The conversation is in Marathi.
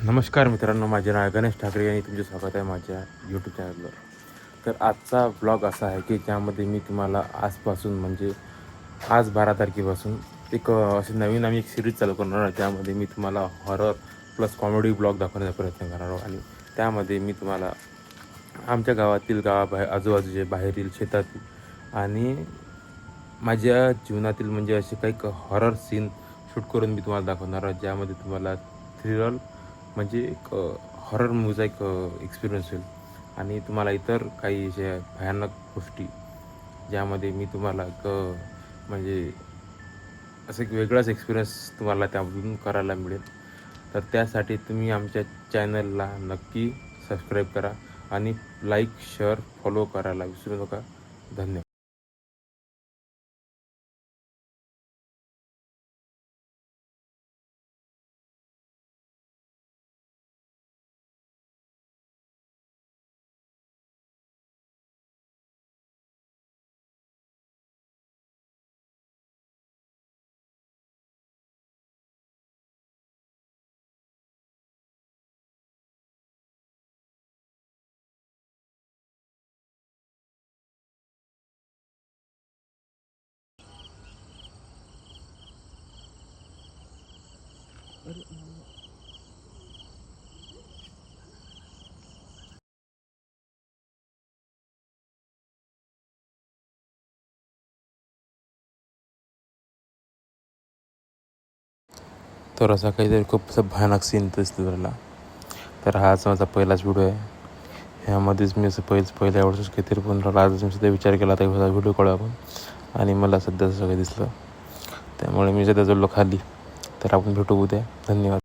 नमस्कार मित्रांनो, माझे नाव गणेश ठाकरे आणि तुमचे स्वागत आहे माझ्या यूट्यूब चॅनलवर. तर आजचा ब्लॉग असा आहे की ज्यामध्ये मी तुम्हाला आजपासून म्हणजे आज 12 तारखेपासून अशी नवीन आम्ही एक सिरीज चालू करणार आहोत, ज्यामध्ये मी तुम्हाला हॉरर प्लस कॉमेडी ब्लॉग दाखवण्याचा प्रयत्न करणार आहोत. आणि त्यामध्ये मी तुम्हाला आमच्या गावातील आजूबाजूचे बाहेरील शेतातील आणि माझ्या जीवनातील म्हणजे असे काही हॉरर सीन शूट करून मी तुम्हाला दाखवणार आहे, ज्यामध्ये तुम्हाला थ्रिलर म्हणजे एक हॉरर मूवीचा एक एक्सपिरियन्स होईल. आणि तुम्हाला इतर काही अशा भयानक गोष्टी ज्यामध्ये मी तुम्हाला म्हणजे असं एक वेगळाच एक्सपिरियन्स तुम्हाला त्यामधून करायला मिळेल. तर त्यासाठी तुम्ही आमच्या चॅनलला नक्की सबस्क्राईब करा आणि लाईक शेअर फॉलो करायला विसरू नका. धन्यवाद. तर असा काहीतरी खूप असं भयानक सीन दिसतो त्याला. तर हाच माझा पहिलाच व्हिडिओ आहे. ह्यामध्येच मी असं पहिल्या वर्षीच काहीतरी पण राहिला. आजच मी सुद्धा विचार केला आता व्हिडिओ काढू आपण, आणि मला सध्या सगळं दिसलं. त्यामुळे मी सध्या जोडलो खाली. तर आपण भेटू उद्या. धन्यवाद.